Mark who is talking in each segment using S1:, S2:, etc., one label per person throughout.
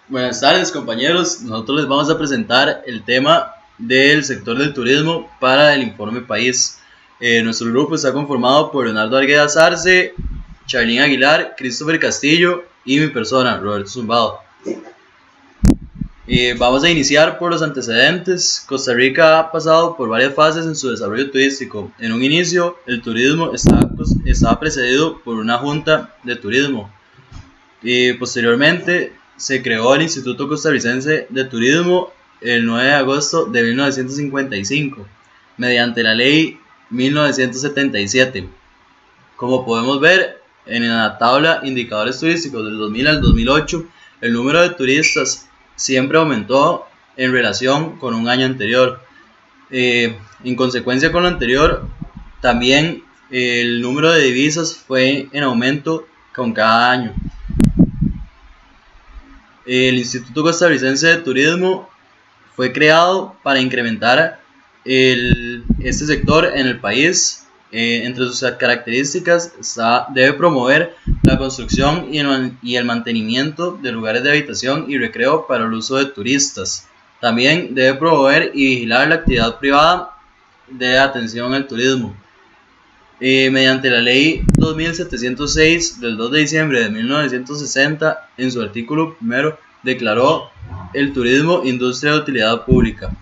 S1: Buenas tardes, compañeros. Nosotros les vamos a presentar el tema del sector del turismo para el Informe País. Nuestro grupo está conformado por Leonardo Argueda Sarce, Charlene Aguilar, Christopher Castillo y mi persona, Roberto Zumbado. Vamos a iniciar por los antecedentes. Costa Rica ha pasado por varias fases en su desarrollo turístico. En un inicio, el turismo estaba precedido por una junta de turismo. Posteriormente se creó el Instituto Costarricense de Turismo el 9 de agosto de 1955 mediante la ley 1977. Como podemos ver en la tabla indicadores turísticos del 2000 al 2008, el número de turistas siempre aumentó en relación con un año anterior. En consecuencia con lo anterior, también el número de divisas fue en aumento con cada año. El Instituto Costarricense de Turismo fue creado para incrementar este sector en el país. Entre sus características debe promover la construcción y el mantenimiento de lugares de habitación y recreo para el uso de turistas. También debe promover y vigilar la actividad privada de atención al turismo. Mediante la ley 2706 del 2 de diciembre de 1960, en su artículo primero, declaró el turismo industria de utilidad pública.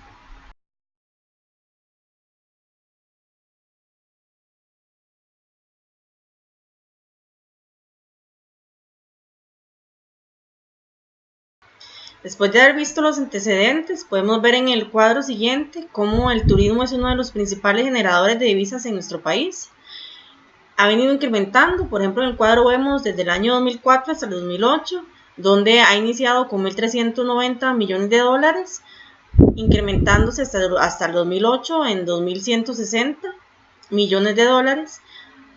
S2: Después de haber visto los antecedentes, podemos ver en el cuadro siguiente cómo el turismo es uno de los principales generadores de divisas en nuestro país. Ha venido incrementando, por ejemplo en el cuadro vemos desde el año 2004 hasta el 2008, donde ha iniciado con 1.390 millones de dólares, incrementándose hasta el 2008 en 2.160 millones de dólares.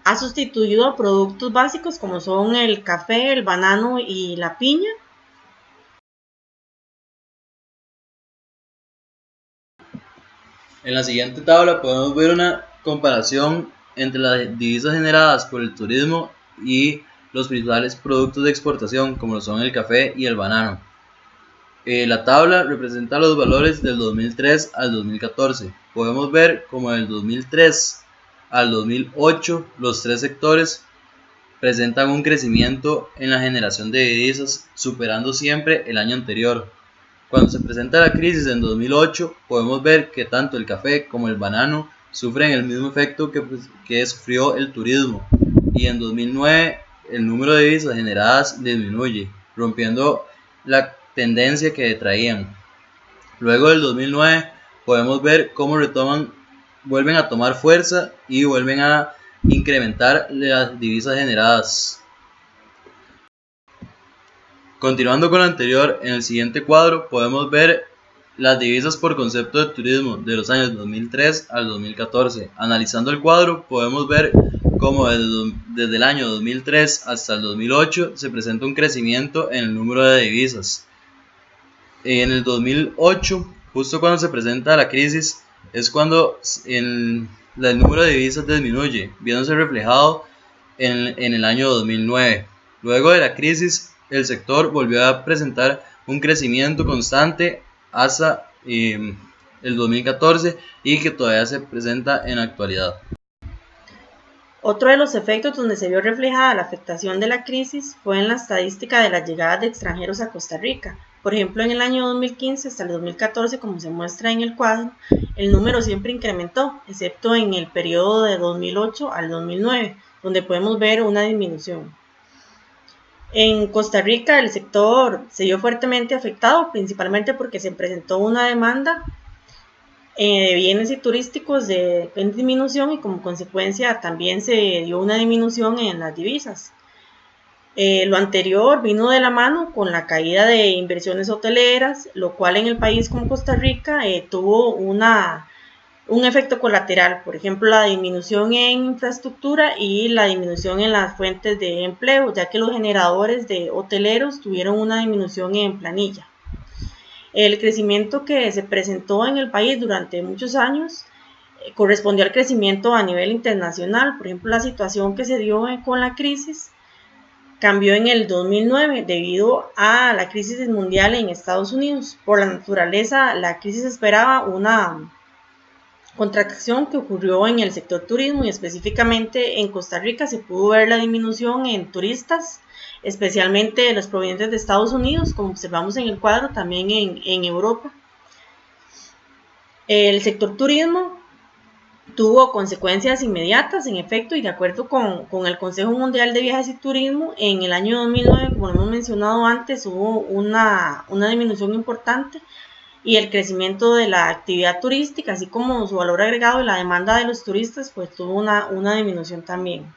S2: Ha sustituido a productos básicos como son el café, el banano y la piña.
S1: En la siguiente tabla podemos ver una comparación entre las divisas generadas por el turismo y los principales productos de exportación como lo son el café y el banano. La tabla representa los valores del 2003 al 2014. Podemos ver como del 2003 al 2008 los tres sectores presentan un crecimiento en la generación de divisas superando siempre el año anterior. Cuando se presenta la crisis en 2008 podemos ver que tanto el café como el banano sufren el mismo efecto que sufrió el turismo, y en 2009 el número de divisas generadas disminuye, rompiendo la tendencia que traían. Luego del 2009 podemos ver cómo vuelven a tomar fuerza y vuelven a incrementar las divisas generadas. Continuando con lo anterior, en el siguiente cuadro podemos ver las divisas por concepto de turismo de los años 2003 al 2014. Analizando el cuadro podemos ver cómo desde el año 2003 hasta el 2008 se presenta un crecimiento en el número de divisas. En el 2008, justo cuando se presenta la crisis, es cuando el número de divisas disminuye, viéndose reflejado en el año 2009. Luego de la crisis, el sector volvió a presentar un crecimiento constante hasta el 2014 y que todavía se presenta en la actualidad.
S2: Otro de los efectos donde se vio reflejada la afectación de la crisis fue en la estadística de las llegadas de extranjeros a Costa Rica. Por ejemplo, en el año 2015 hasta el 2014, como se muestra en el cuadro, el número siempre incrementó, excepto en el periodo de 2008 al 2009, donde podemos ver una disminución. En Costa Rica el sector se vio fuertemente afectado, principalmente porque se presentó una demanda de bienes y turísticos en disminución, y como consecuencia también se dio una disminución en las divisas. Lo anterior vino de la mano con la caída de inversiones hoteleras, lo cual en el país como Costa Rica tuvo un efecto colateral, por ejemplo la disminución en infraestructura y la disminución en las fuentes de empleo, ya que los generadores de hoteleros tuvieron una disminución en planilla. El crecimiento que se presentó en el país durante muchos años correspondió al crecimiento a nivel internacional. Por ejemplo, la situación que se dio con la crisis cambió en el 2009 debido a la crisis mundial en Estados Unidos. Por la naturaleza, la crisis esperaba una contracción que ocurrió en el sector turismo y específicamente en Costa Rica se pudo ver la disminución en turistas, especialmente los provenientes de Estados Unidos, como observamos en el cuadro, también en Europa. El sector turismo tuvo consecuencias inmediatas, en efecto, y de acuerdo con el Consejo Mundial de Viajes y Turismo, en el año 2009, como hemos mencionado antes, hubo una disminución importante y el crecimiento de la actividad turística, así como su valor agregado y la demanda de los turistas, pues tuvo una disminución también.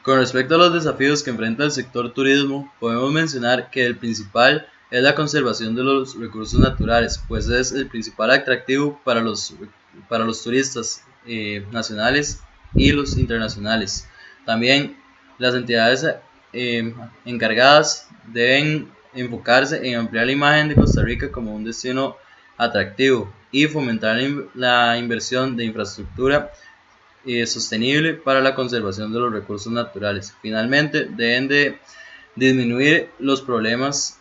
S1: Con respecto a los desafíos que enfrenta el sector turismo, podemos mencionar que el principal es la conservación de los recursos naturales, pues es el principal atractivo para los turistas nacionales y los internacionales. También las entidades encargadas deben enfocarse en ampliar la imagen de Costa Rica como un destino atractivo y fomentar la inversión de infraestructura sostenible para la conservación de los recursos naturales. Finalmente, deben de disminuir los problemas,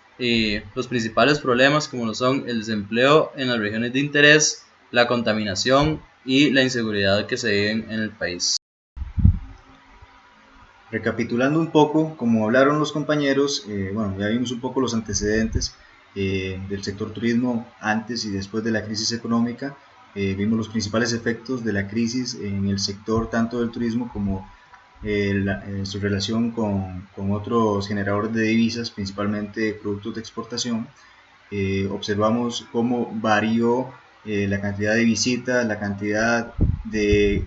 S1: los principales problemas como lo son el desempleo en las regiones de interés, la contaminación y la inseguridad que se viven en el país.
S3: Recapitulando un poco, como hablaron los compañeros, bueno, ya vimos un poco los antecedentes del sector turismo antes y después de la crisis económica. Vimos los principales efectos de la crisis en el sector tanto del turismo como su relación con otros generadores de divisas, principalmente productos de exportación. Observamos cómo varió la cantidad de visitas, la cantidad de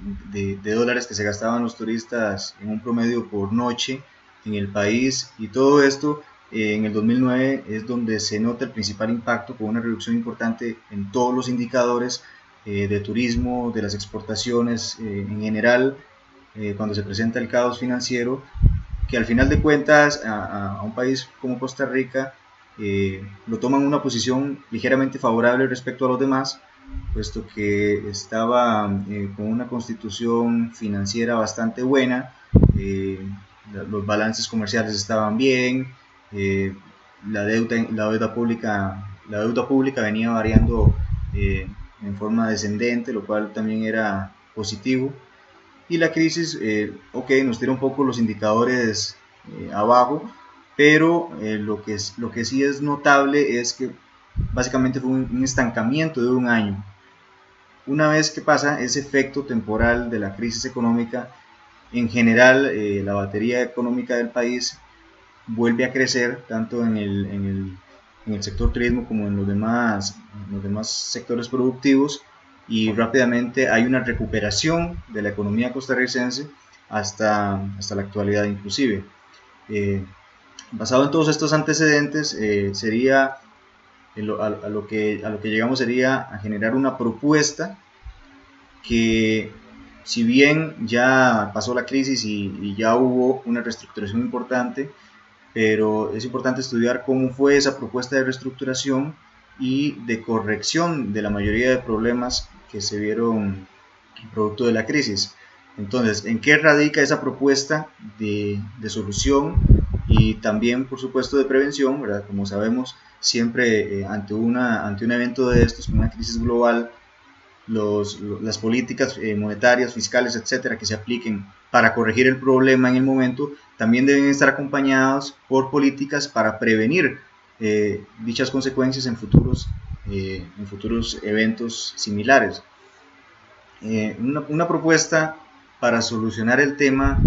S3: dólares que se gastaban los turistas en un promedio por noche en el país, y todo esto en el 2009 es donde se nota el principal impacto, con una reducción importante en todos los indicadores de turismo, de las exportaciones en general, cuando se presenta el caos financiero, que al final de cuentas a un país como Costa Rica lo toman una posición ligeramente favorable respecto a los demás, puesto que estaba con una constitución financiera bastante buena, los balances comerciales estaban bien, la deuda pública venía variando en forma descendente, lo cual también era positivo. Y la crisis, nos tira un poco los indicadores abajo, pero lo que sí es notable es que básicamente fue un estancamiento de un año. Una vez que pasa ese efecto temporal de la crisis económica, en general la batería económica del país vuelve a crecer tanto en el sector turismo como en los demás sectores productivos, y rápidamente hay una recuperación de la economía costarricense hasta la actualidad inclusive. Basado en todos estos antecedentes, sería a lo que llegamos sería a generar una propuesta que, si bien ya pasó la crisis y ya hubo una reestructuración importante, pero es importante estudiar cómo fue esa propuesta de reestructuración y de corrección de la mayoría de problemas que se vieron producto de la crisis. Entonces, ¿en qué radica esa propuesta de solución y también, por supuesto, de prevención, ¿verdad? Como sabemos, siempre ante un evento de estos, una crisis global, las políticas monetarias, fiscales, etcétera, que se apliquen para corregir el problema en el momento, también deben estar acompañados por políticas para prevenir dichas consecuencias en futuros eventos similares. Una propuesta para solucionar el tema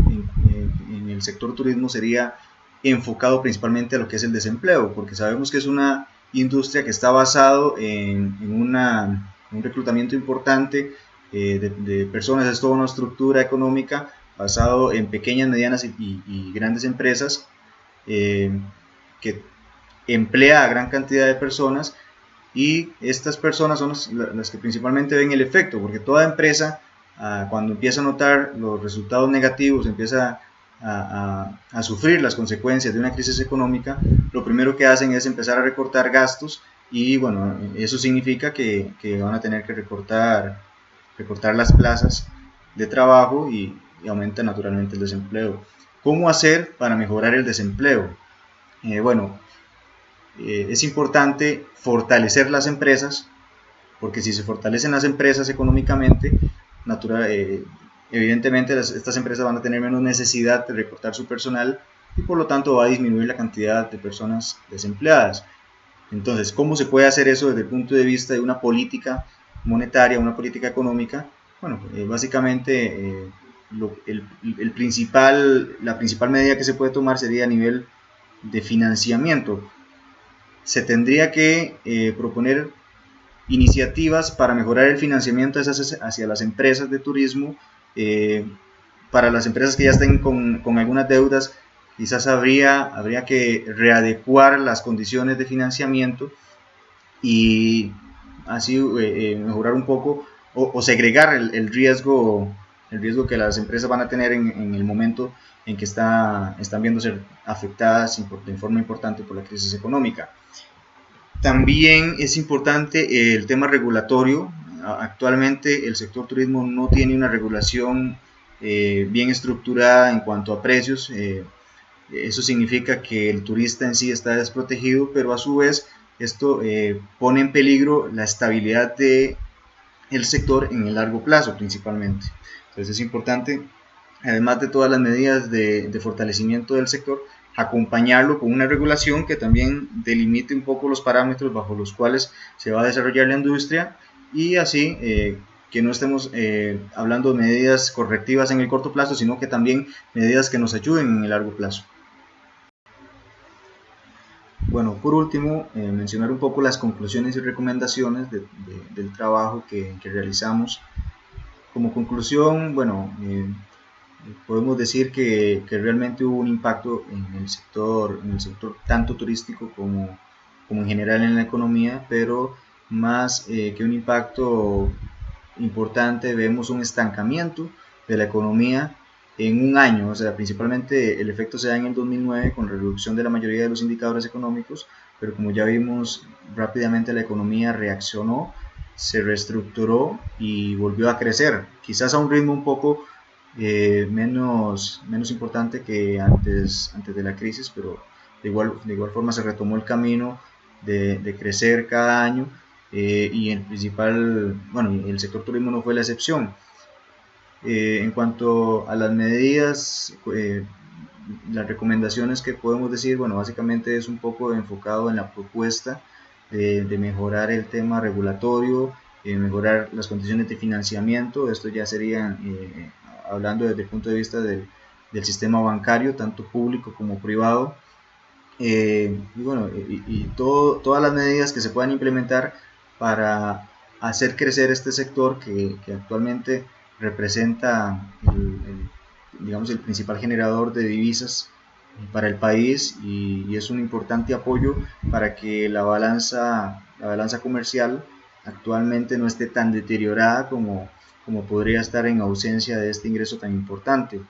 S3: en el sector turismo sería enfocado principalmente a lo que es el desempleo, porque sabemos que es una industria que está basado en un reclutamiento importante de personas. Es toda una estructura económica basado en pequeñas, medianas y grandes empresas que emplea a gran cantidad de personas, y estas personas son las que principalmente ven el efecto, porque toda empresa cuando empieza a notar los resultados negativos, empieza a sufrir las consecuencias de una crisis económica, lo primero que hacen es empezar a recortar gastos, y bueno, eso significa que van a tener que recortar las plazas de trabajo, y aumenta naturalmente el desempleo. ¿Cómo hacer para mejorar el desempleo? Es importante fortalecer las empresas, porque si se fortalecen las empresas económicamente, evidentemente estas empresas van a tener menos necesidad de recortar su personal y por lo tanto va a disminuir la cantidad de personas desempleadas. Entonces, ¿cómo se puede hacer eso desde el punto de vista de una política monetaria, una política económica? Básicamente la principal medida que se puede tomar sería a nivel de financiamiento. Se tendría que proponer iniciativas para mejorar el financiamiento hacia las empresas de turismo. Para las empresas que ya estén con algunas deudas, quizás habría que readecuar las condiciones de financiamiento y así mejorar un poco o segregar el riesgo que las empresas van a tener en el momento en que están viéndose afectadas de forma importante por la crisis económica. También es importante el tema regulatorio. Actualmente el sector turismo no tiene una regulación bien estructurada en cuanto a precios. Eso significa que el turista en sí está desprotegido, pero a su vez esto pone en peligro la estabilidad del sector en el largo plazo principalmente. Entonces es importante, además de todas las medidas de fortalecimiento del sector, acompañarlo con una regulación que también delimite un poco los parámetros bajo los cuales se va a desarrollar la industria y así que no estemos hablando de medidas correctivas en el corto plazo, sino que también medidas que nos ayuden en el largo plazo. Bueno, por último, mencionar un poco las conclusiones y recomendaciones del trabajo que realizamos. Como conclusión, podemos decir que realmente hubo un impacto en el sector tanto turístico como en general en la economía, pero más que un impacto importante, vemos un estancamiento de la economía en un año. O sea, principalmente el efecto se da en el 2009 con reducción de la mayoría de los indicadores económicos, pero como ya vimos, rápidamente la economía reaccionó, se reestructuró y volvió a crecer, quizás a un ritmo un poco menos importante que antes de la crisis, pero de igual forma se retomó el camino de crecer cada año y el sector turismo no fue la excepción. En cuanto a las medidas, las recomendaciones que podemos decir, básicamente es un poco enfocado en la propuesta de mejorar el tema regulatorio, mejorar las condiciones de financiamiento. Esto ya sería hablando desde el punto de vista del sistema bancario, tanto público como privado, todas las medidas que se puedan implementar para hacer crecer este sector que actualmente representa el principal generador de divisas para el país y es un importante apoyo para que la balanza comercial actualmente no esté tan deteriorada como podría estar en ausencia de este ingreso tan importante.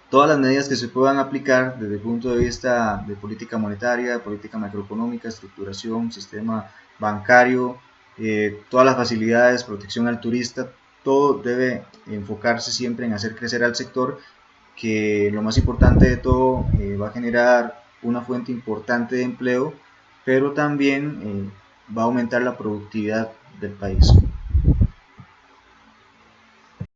S3: Todas las medidas que se puedan aplicar desde el punto de vista de política monetaria, política macroeconómica, estructuración, sistema bancario, todas las facilidades, protección al turista, todo debe enfocarse siempre en hacer crecer al sector, que lo más importante de todo va a generar una fuente importante de empleo, pero también va a aumentar la productividad del país.